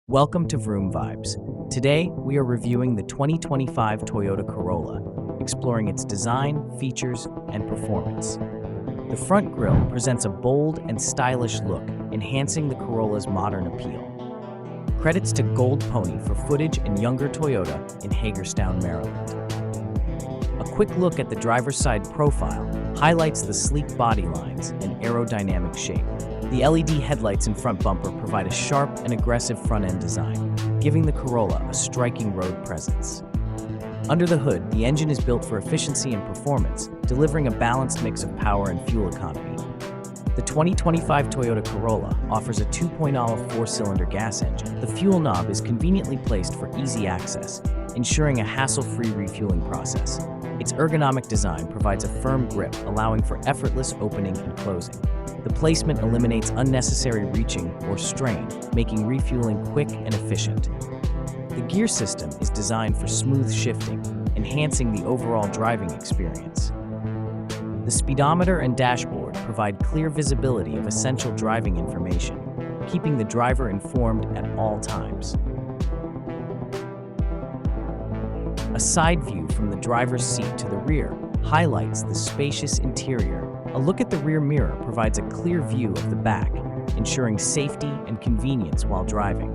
Welcome to Vroom Vibes. Today, we are reviewing the 2025 Toyota Corolla, exploring its design, features, and performance. The front grille presents a bold and stylish look, enhancing the Corolla's modern appeal. Credits to Gold Pony for footage in younger Toyota in Hagerstown, Maryland. A quick look at the driver's side profile highlights the sleek body lines and aerodynamic shape. The LED headlights and front bumper provide a sharp and aggressive front-end design, giving the Corolla a striking road presence. Under the hood, the engine is built for efficiency and performance, delivering a balanced mix of power and fuel economy. The 2025 Toyota Corolla offers a 2.0 four-cylinder gas engine. The fuel knob is conveniently placed for easy access, ensuring a hassle-free refueling process. Its ergonomic design provides a firm grip, allowing for effortless opening and closing. The placement eliminates unnecessary reaching or strain, making refueling quick and efficient. The gear system is designed for smooth shifting, enhancing the overall driving experience. The speedometer and dashboard provide clear visibility of essential driving information, keeping the driver informed at all times. A side view from the driver's seat to the rear highlights the spacious interior. A look at the rear mirror provides a clear view of the back, ensuring safety and convenience while driving.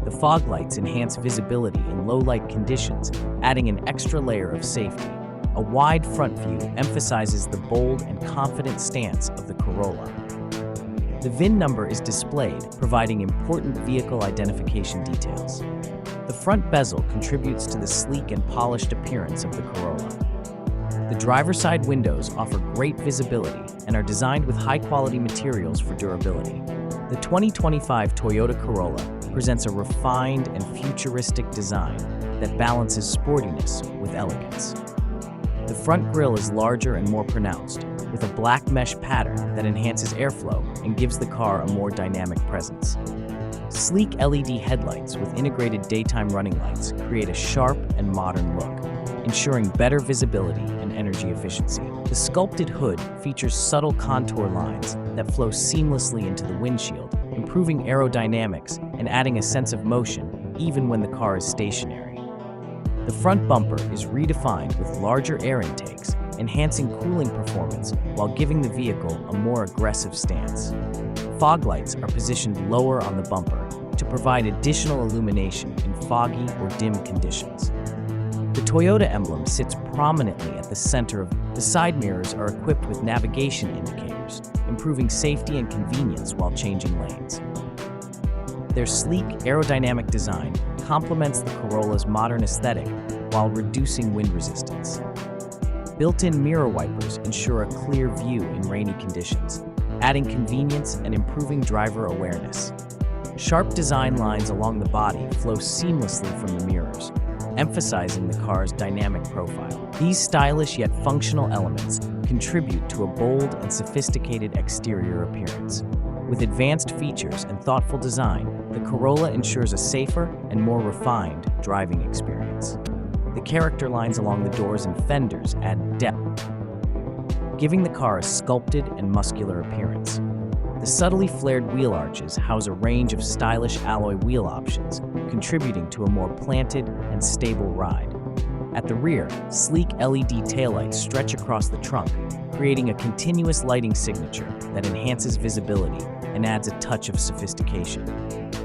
The fog lights enhance visibility in low-light conditions, adding an extra layer of safety. A wide front view emphasizes the bold and confident stance of the Corolla. The VIN number is displayed, providing important vehicle identification details. The front bezel contributes to the sleek and polished appearance of the Corolla. The driver's side windows offer great visibility and are designed with high-quality materials for durability. The 2025 Toyota Corolla presents a refined and futuristic design that balances sportiness with elegance. The front grille is larger and more pronounced, with a black mesh pattern that enhances airflow and gives the car a more dynamic presence. Sleek LED headlights with integrated daytime running lights create a sharp and modern look, ensuring better visibility and energy efficiency. The sculpted hood features subtle contour lines that flow seamlessly into the windshield, improving aerodynamics and adding a sense of motion even when the car is stationary. The front bumper is redefined with larger air intakes, enhancing cooling performance while giving the vehicle a more aggressive stance. Fog lights are positioned lower on the bumper to provide additional illumination in foggy or dim conditions. The Toyota emblem sits prominently at the center of the side mirrors are equipped with navigation indicators, improving safety and convenience while changing lanes. Their sleek, aerodynamic design complements the Corolla's modern aesthetic while reducing wind resistance. Built-in mirror wipers ensure a clear view in rainy conditions, adding convenience and improving driver awareness. Sharp design lines along the body flow seamlessly from the mirrors, emphasizing the car's dynamic profile. These stylish yet functional elements contribute to a bold and sophisticated exterior appearance. With advanced features and thoughtful design, the Corolla ensures a safer and more refined driving experience. The character lines along the doors and fenders add depth, giving the car a sculpted and muscular appearance. The subtly flared wheel arches house a range of stylish alloy wheel options, contributing to a more planted and stable ride. At the rear, sleek LED taillights stretch across the trunk, creating a continuous lighting signature that enhances visibility and adds a touch of sophistication.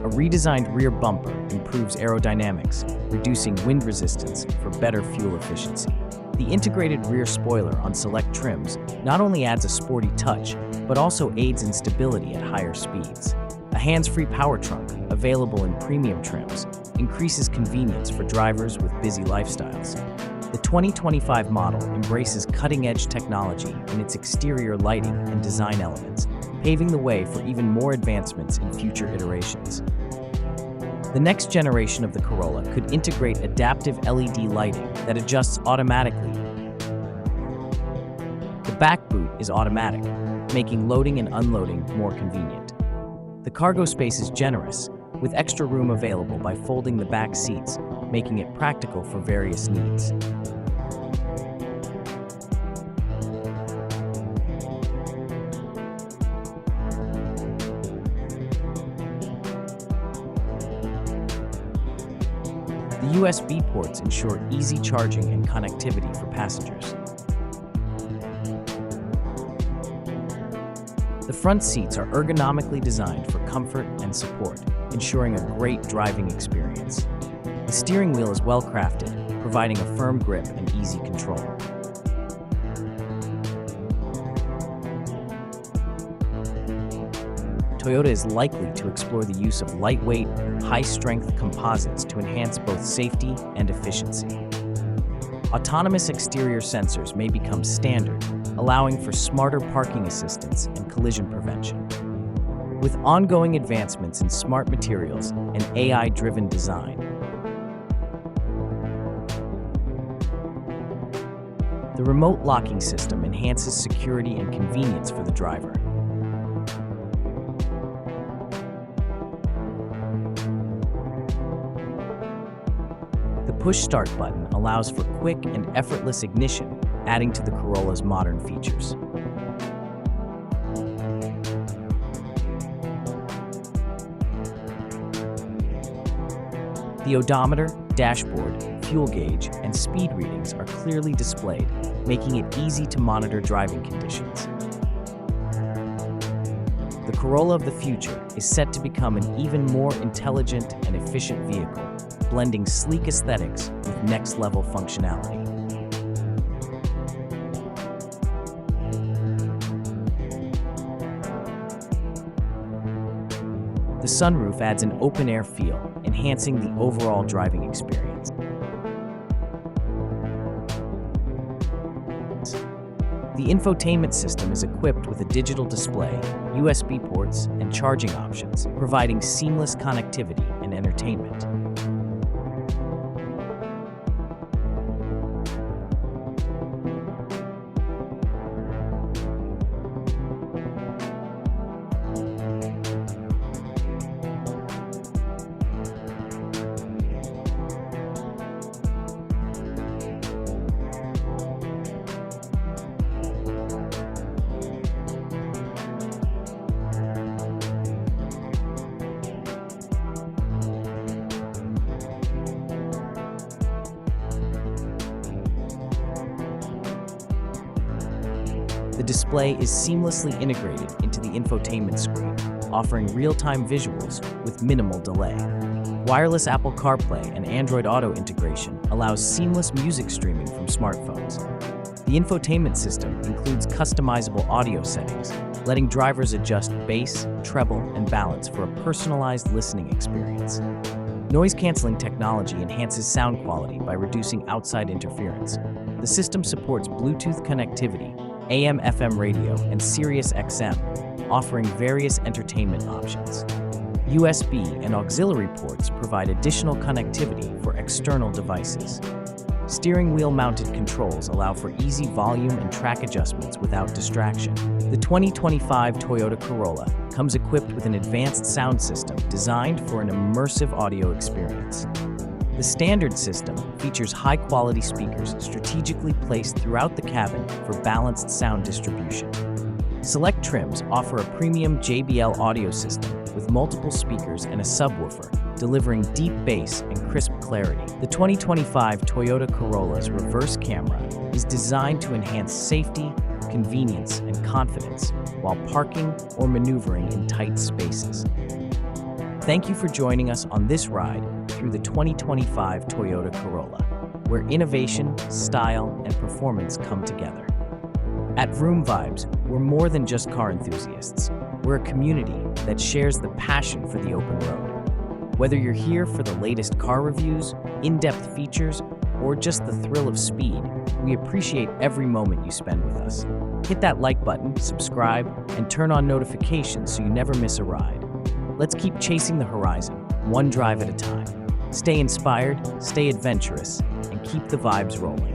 A redesigned rear bumper improves aerodynamics, reducing wind resistance for better fuel efficiency. The integrated rear spoiler on select trims not only adds a sporty touch, but also aids in stability at higher speeds. A hands-free power trunk, available in premium trims, increases convenience for drivers with busy lifestyles. The 2025 model embraces cutting-edge technology in its exterior lighting and design elements, paving the way for even more advancements in future iterations. The next generation of the Corolla could integrate adaptive LED lighting that adjusts automatically. The back boot is automatic, making loading and unloading more convenient. The cargo space is generous, with extra room available by folding the back seats, making it practical for various needs. The USB ports ensure easy charging and connectivity for passengers. The front seats are ergonomically designed for comfort and support, ensuring a great driving experience. The steering wheel is well crafted, providing a firm grip and easy control. Toyota is likely to explore the use of lightweight, high-strength composites to enhance both safety and efficiency. Autonomous exterior sensors may become standard, allowing for smarter parking assistance and collision prevention. With ongoing advancements in smart materials and AI-driven design, the remote locking system enhances security and convenience for the driver. The push start button allows for quick and effortless ignition, adding to the Corolla's modern features. The odometer, dashboard, fuel gauge, and speed readings are clearly displayed, making it easy to monitor driving conditions. The Corolla of the future is set to become an even more intelligent and efficient vehicle, blending sleek aesthetics with next-level functionality. The sunroof adds an open-air feel, enhancing the overall driving experience. The infotainment system is equipped with a digital display, USB ports, and charging options, providing seamless connectivity and entertainment. The display is seamlessly integrated into the infotainment screen, offering real-time visuals with minimal delay. Wireless Apple CarPlay and Android Auto integration allows seamless music streaming from smartphones. The infotainment system includes customizable audio settings, letting drivers adjust bass, treble, and balance for a personalized listening experience. Noise-canceling technology enhances sound quality by reducing outside interference. The system supports Bluetooth connectivity, AM/FM radio, and Sirius XM, offering various entertainment options. USB and auxiliary ports provide additional connectivity for external devices. Steering wheel-mounted controls allow for easy volume and track adjustments without distraction. The 2025 Toyota Corolla comes equipped with an advanced sound system designed for an immersive audio experience. The standard system features high-quality speakers strategically placed throughout the cabin for balanced sound distribution. Select trims offer a premium JBL audio system with multiple speakers and a subwoofer, delivering deep bass and crisp clarity. The 2025 Toyota Corolla's reverse camera is designed to enhance safety, convenience, and confidence while parking or maneuvering in tight spaces. Thank you for joining us on this ride through the 2025 Toyota Corolla, where innovation, style, and performance come together. At Vroom Vibes, we're more than just car enthusiasts. We're a community that shares the passion for the open road. Whether you're here for the latest car reviews, in-depth features, or just the thrill of speed, we appreciate every moment you spend with us. Hit that like button, subscribe, and turn on notifications so you never miss a ride. Let's keep chasing the horizon, one drive at a time. Stay inspired, stay adventurous, and keep the vibes rolling.